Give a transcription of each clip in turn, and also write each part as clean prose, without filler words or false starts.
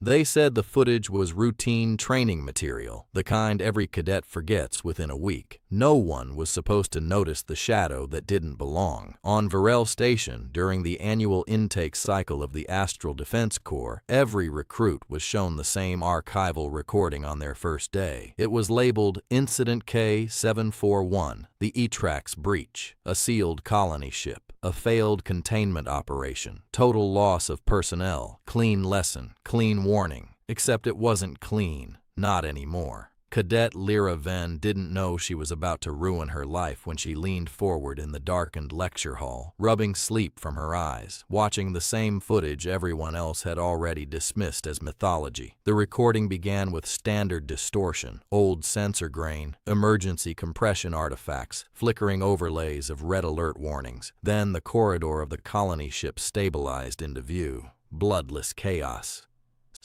They said the footage was routine training material, the kind every cadet forgets within a week. No one was supposed to notice the shadow that didn't belong. On Varel Station, during the annual intake cycle of the Astral Defense Corps, every recruit was shown the same archival recording on their first day. It was labeled Incident K-741, the Etrax breach, a sealed colony ship, a failed containment operation, total loss of personnel, clean lesson, clean warning, except it wasn't clean, not anymore. Cadet Lyra Venn didn't know she was about to ruin her life when she leaned forward in the darkened lecture hall, rubbing sleep from her eyes, watching the same footage everyone else had already dismissed as mythology. The recording began with standard distortion, old sensor grain, emergency compression artifacts, flickering overlays of red alert warnings. Then the corridor of the colony ship stabilized into view. Bloodless chaos.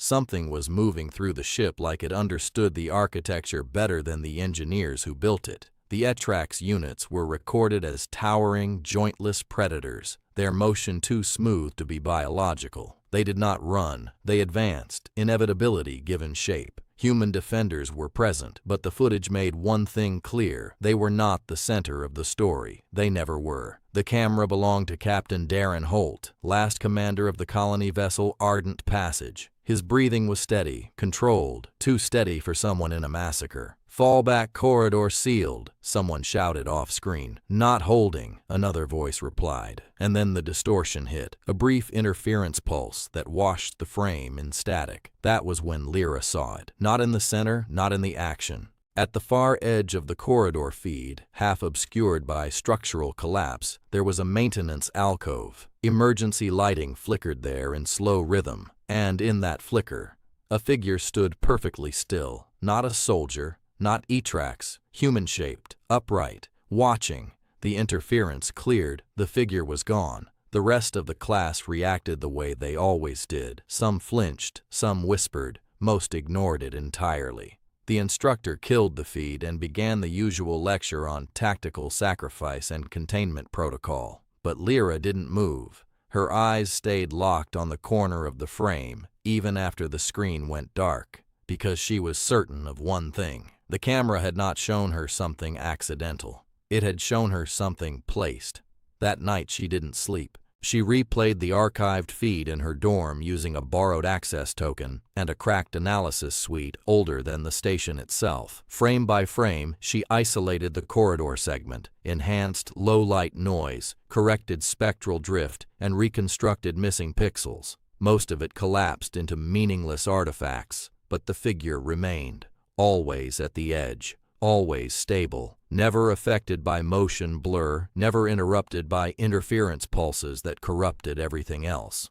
Something was moving through the ship like it understood the architecture better than the engineers who built it. The Etrax units were recorded as towering, jointless predators, their motion too smooth to be biological. They did not run, they advanced, inevitability given shape. Human defenders were present, but the footage made one thing clear: they were not the center of the story. They never were. The camera belonged to Captain Darren Holt, last commander of the colony vessel Ardent Passage. His breathing was steady, controlled, too steady for someone in a massacre. "Fallback corridor sealed," someone shouted off-screen. "Not holding," another voice replied. And then the distortion hit, a brief interference pulse that washed the frame in static. That was when Lyra saw it. Not in the center, not in the action. At the far edge of the corridor feed, half obscured by structural collapse, there was a maintenance alcove. Emergency lighting flickered there in slow rhythm, and in that flicker, a figure stood perfectly still. Not a soldier, not Etrax, human-shaped, upright, watching. The interference cleared, the figure was gone. The rest of the class reacted the way they always did. Some flinched, some whispered, most ignored it entirely. The instructor killed the feed and began the usual lecture on tactical sacrifice and containment protocol. But Lyra didn't move. Her eyes stayed locked on the corner of the frame, even after the screen went dark, because she was certain of one thing. The camera had not shown her something accidental. It had shown her something placed. That night she didn't sleep. She replayed the archived feed in her dorm using a borrowed access token and a cracked analysis suite older than the station itself. Frame by frame, she isolated the corridor segment, enhanced low-light noise, corrected spectral drift, and reconstructed missing pixels. Most of it collapsed into meaningless artifacts, but the figure remained, always at the edge, always stable, never affected by motion blur, never interrupted by interference pulses that corrupted everything else.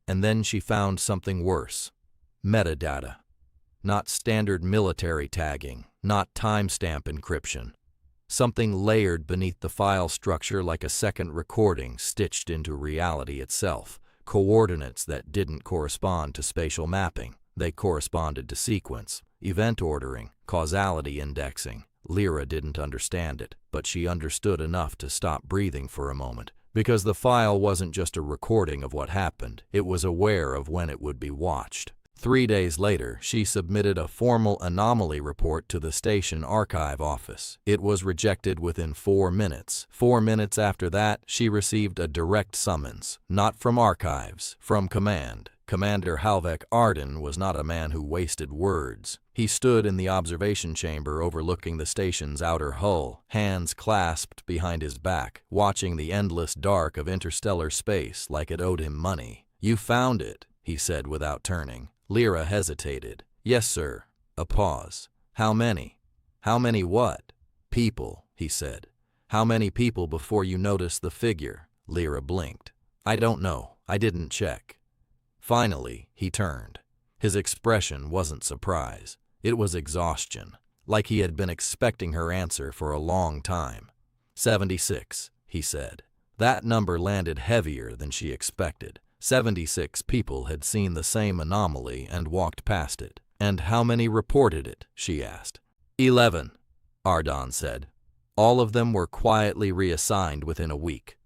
And then she found something worse. Metadata. Not standard military tagging, not timestamp encryption. Something layered beneath the file structure like a second recording stitched into reality itself. Coordinates that didn't correspond to spatial mapping. They corresponded to sequence, event ordering, causality indexing. Lyra didn't understand it, but she understood enough to stop breathing for a moment, because the file wasn't just a recording of what happened, it was aware of when it would be watched. 3 days later, she submitted a formal anomaly report to the station archive office. It was rejected within 4 minutes. 4 minutes after that, she received a direct summons, not from archives, from command. Commander Halvek Arden was not a man who wasted words. He stood in the observation chamber overlooking the station's outer hull, hands clasped behind his back, watching the endless dark of interstellar space like it owed him money. "You found it," he said without turning. Lyra hesitated. "Yes, sir." A pause. "How many?" "How many what?" "People," he said. "How many people before you noticed the figure?" Lyra blinked. "I don't know. I didn't check." Finally, he turned. His expression wasn't surprise. It was exhaustion, like he had been expecting her answer for a long time. 76, he said. That number landed heavier than she expected. 76 people had seen the same anomaly and walked past it. "And how many reported it?" she asked. 11, Ardon said. All of them were quietly reassigned within a week.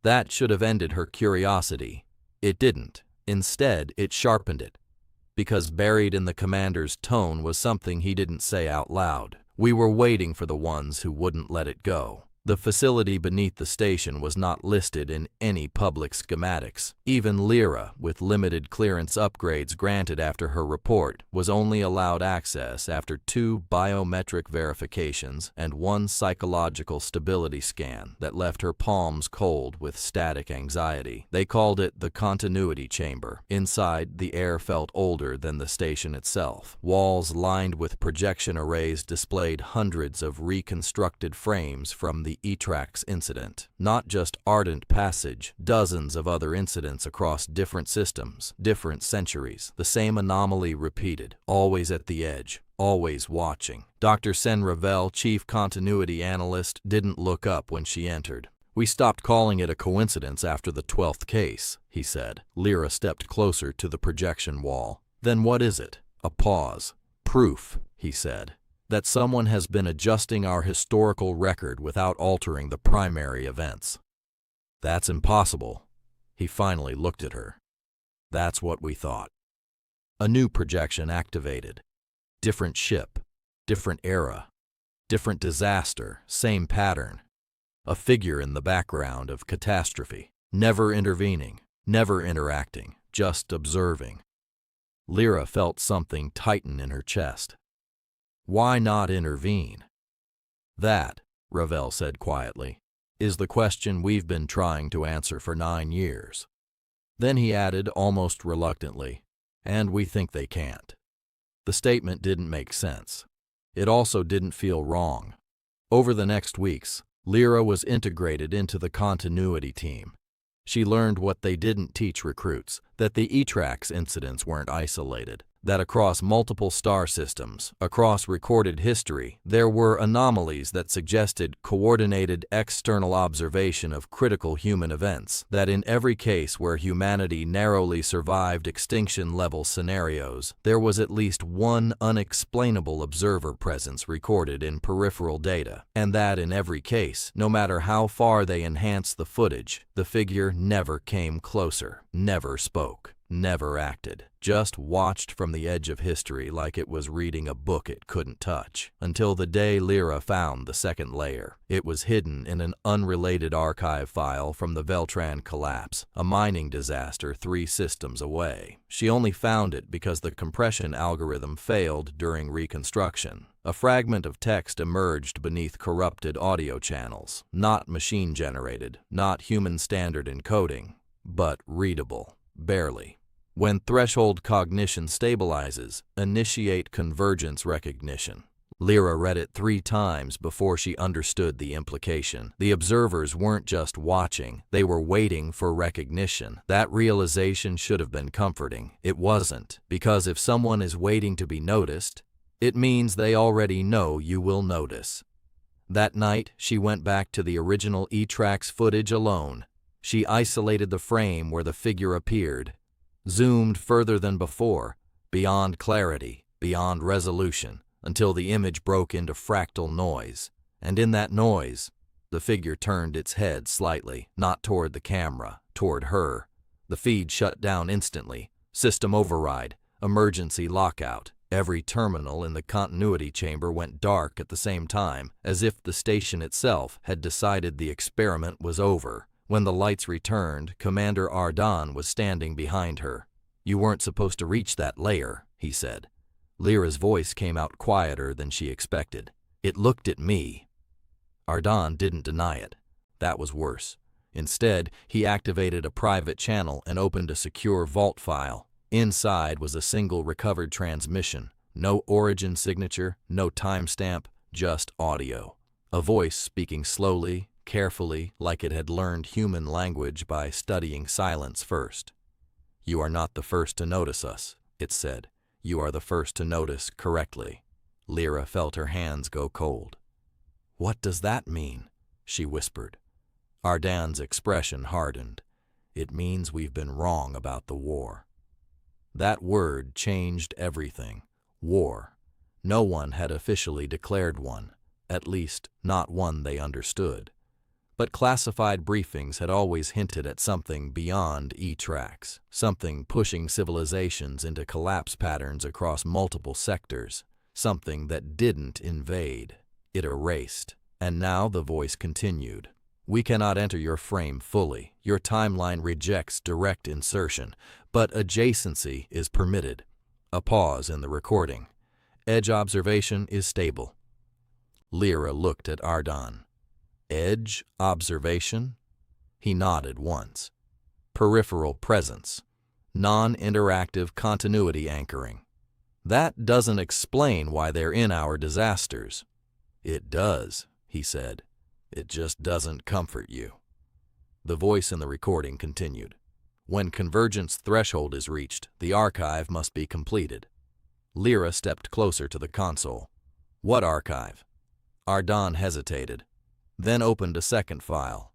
That should have ended her curiosity. It didn't. Instead, it sharpened it. because buried in the commander's tone was something he didn't say out loud. We were waiting for the ones who wouldn't let it go. The facility beneath the station was not listed in any public schematics. Even Lyra, with limited clearance upgrades granted after her report, was only allowed access after 2 biometric verifications and 1 psychological stability scan that left her palms cold with static anxiety. They called it the continuity chamber. Inside, the air felt older than the station itself. Walls lined with projection arrays displayed hundreds of reconstructed frames from the E-Trax incident. Not just Ardent Passage, dozens of other incidents across different systems, different centuries. The same anomaly repeated, always at the edge, always watching. Dr. Senravel, chief continuity analyst, didn't look up when she entered. "We stopped calling it a coincidence after the 12th case," he said. Lyra stepped closer to the projection wall. "Then what is it?" A pause. "Proof," he said, "that someone has been adjusting our historical record without altering the primary events." "That's impossible." He finally looked at her. "That's what we thought." A new projection activated. Different ship, different era, different disaster, same pattern. A figure in the background of catastrophe, never intervening, never interacting, just observing. Lyra felt something tighten in her chest. Why not intervene? "That," Ravel said quietly, "is the question we've been trying to answer for 9 years. Then he added almost reluctantly, "And we think they can't." The statement didn't make sense. It also didn't feel wrong. Over the next weeks, Lyra was integrated into the continuity team. She learned what they didn't teach recruits, that the E-Trax incidents weren't isolated, that across multiple star systems, across recorded history, there were anomalies that suggested coordinated external observation of critical human events, that in every case where humanity narrowly survived extinction-level scenarios, there was at least one unexplainable observer presence recorded in peripheral data, and that in every case, no matter how far they enhanced the footage, the figure never came closer, never spoke, never acted, just watched from the edge of history like it was reading a book it couldn't touch. Until the day Lyra found the second layer. It was hidden in an unrelated archive file from the Veltran collapse, a mining disaster 3 systems away. She only found it because the compression algorithm failed during reconstruction. A fragment of text emerged beneath corrupted audio channels, not machine-generated, not human-standard encoding, but readable. Barely. When threshold cognition stabilizes, initiate convergence recognition. Lyra read it 3 times before she understood the implication. The observers weren't just watching, they were waiting for recognition. That realization should have been comforting. It wasn't, because if someone is waiting to be noticed, it means they already know you will notice. That night, she went back to the original E-Trax footage alone. She isolated the frame where the figure appeared, zoomed further than before, beyond clarity, beyond resolution, until the image broke into fractal noise. And in that noise, the figure turned its head slightly, not toward the camera, toward her. The feed shut down instantly. System override, emergency lockout. Every terminal in the continuity chamber went dark at the same time, as if the station itself had decided the experiment was over. When the lights returned, Commander Ardon was standing behind her. "You weren't supposed to reach that layer," he said. Lyra's voice came out quieter than she expected. "It looked at me." Ardon didn't deny it. That was worse. Instead, he activated a private channel and opened a secure vault file. Inside was a single recovered transmission. No origin signature, no timestamp, just audio. A voice speaking slowly, carefully, like it had learned human language by studying silence first. "You are not the first to notice us," it said. "You are the first to notice correctly." Lyra felt her hands go cold. "What does that mean?" she whispered. Ardon's expression hardened. "It means we've been wrong about the war." That word changed everything. War. No one had officially declared one, at least not one they understood. But classified briefings had always hinted at something beyond E-tracks, something pushing civilizations into collapse patterns across multiple sectors, something that didn't invade. It erased. And now the voice continued. We cannot enter your frame fully. Your timeline rejects direct insertion, but adjacency is permitted. A pause in the recording. Edge observation is stable. Lyra looked at Ardan. Edge observation? He nodded once. Peripheral presence. Non-interactive continuity anchoring. That doesn't explain why they're in our disasters. It does, he said. It just doesn't comfort you. The voice in the recording continued. When convergence threshold is reached, the archive must be completed. Lyra stepped closer to the console. What archive? Ardan hesitated, then opened a second file.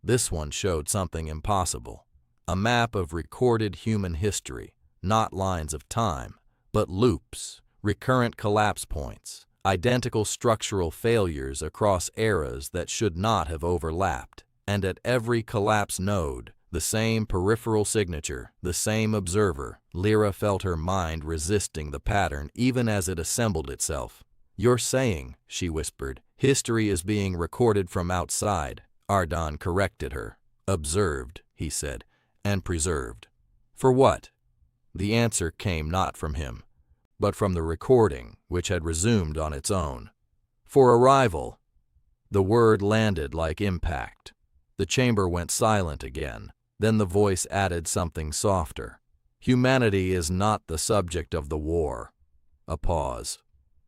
This one showed something impossible. A map of recorded human history, not lines of time, but loops, recurrent collapse points, identical structural failures across eras that should not have overlapped, and at every collapse node, the same peripheral signature, the same observer. Lyra felt her mind resisting the pattern even as it assembled itself. You're saying, she whispered, history is being recorded from outside. Ardan corrected her. Observed, he said, and preserved. For what? The answer came not from him, but from the recording, which had resumed on its own. For arrival. The word landed like impact. The chamber went silent again. Then the voice added something softer. Humanity is not the subject of the war. A pause.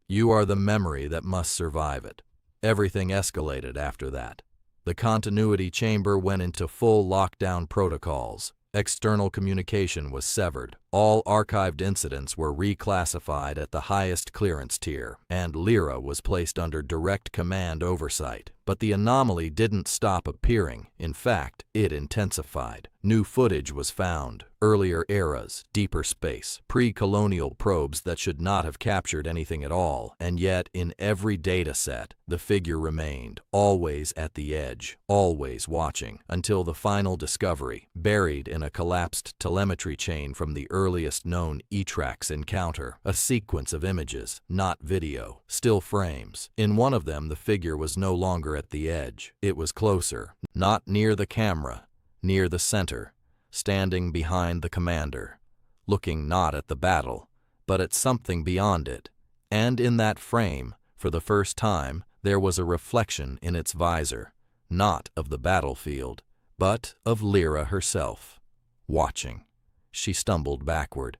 You are the memory that must survive it. Everything escalated after that. The continuity chamber went into full lockdown protocols. External communication was severed. All archived incidents were reclassified at the highest clearance tier, and Lyra was placed under direct command oversight. But the anomaly didn't stop appearing. In fact, it intensified. New footage was found, earlier eras, deeper space, pre-colonial probes that should not have captured anything at all, and yet in every data set, the figure remained, always at the edge, always watching, until the final discovery, buried in a collapsed telemetry chain from the earliest known E-tracks encounter, a sequence of images, not video, still frames. In one of them, the figure was no longer at the edge. It was closer, not near the camera, near the center, standing behind the commander, looking not at the battle, but at something beyond it. And in that frame, for the first time, there was a reflection in its visor, not of the battlefield, but of Lyra herself, watching. She stumbled backward.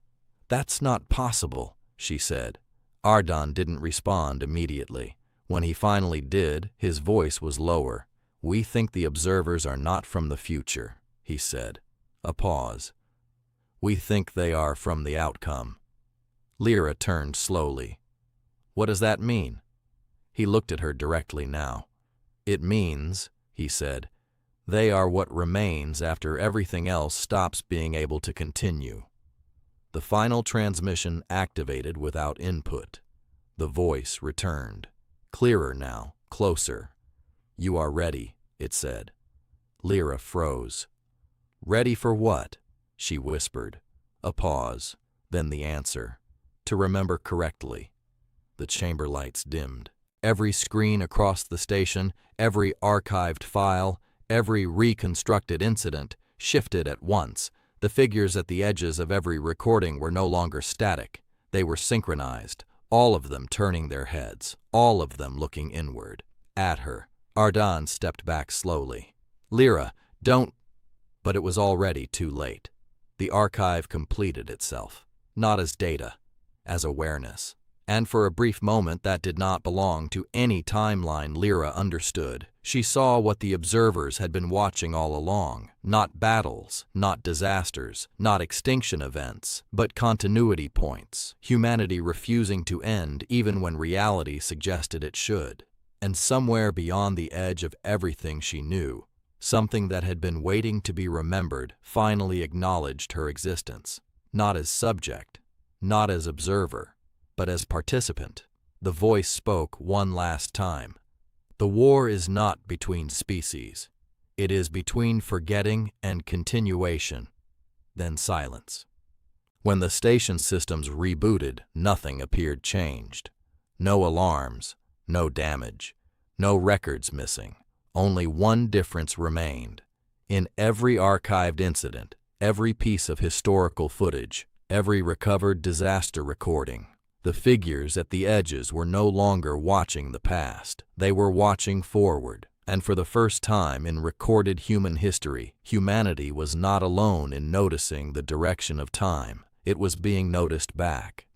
That's not possible, she said. Ardan didn't respond immediately. When he finally did, his voice was lower. We think the observers are not from the future, he said. A pause. We think they are from the outcome. Lyra turned slowly. What does that mean? He looked at her directly now. It means, he said, they are what remains after everything else stops being able to continue. The final transmission activated without input. The voice returned. Clearer now, closer. You are ready, it said. Lyra froze. Ready for what? She whispered. A pause, then the answer. To remember correctly. The chamber lights dimmed. Every screen across the station, every archived file, every reconstructed incident shifted at once. The figures at the edges of every recording were no longer static. They were synchronized, all of them turning their heads, all of them looking inward. At her. Ardan stepped back slowly. Lyra, don't... But it was already too late. The archive completed itself, not as data, as awareness. And for a brief moment that did not belong to any timeline Lyra understood. She saw what the observers had been watching all along. Not battles, not disasters, not extinction events, but continuity points. Humanity refusing to end even when reality suggested it should. And somewhere beyond the edge of everything she knew, something that had been waiting to be remembered finally acknowledged her existence. Not as subject, not as observer, but as participant. The voice spoke one last time. The war is not between species. It is between forgetting and continuation, then silence. When the station systems rebooted, nothing appeared changed. No alarms, no damage, no records missing. Only one difference remained. In every archived incident, every piece of historical footage, every recovered disaster recording, the figures at the edges were no longer watching the past. They were watching forward. And for the first time in recorded human history, humanity was not alone in noticing the direction of time. It was being noticed back.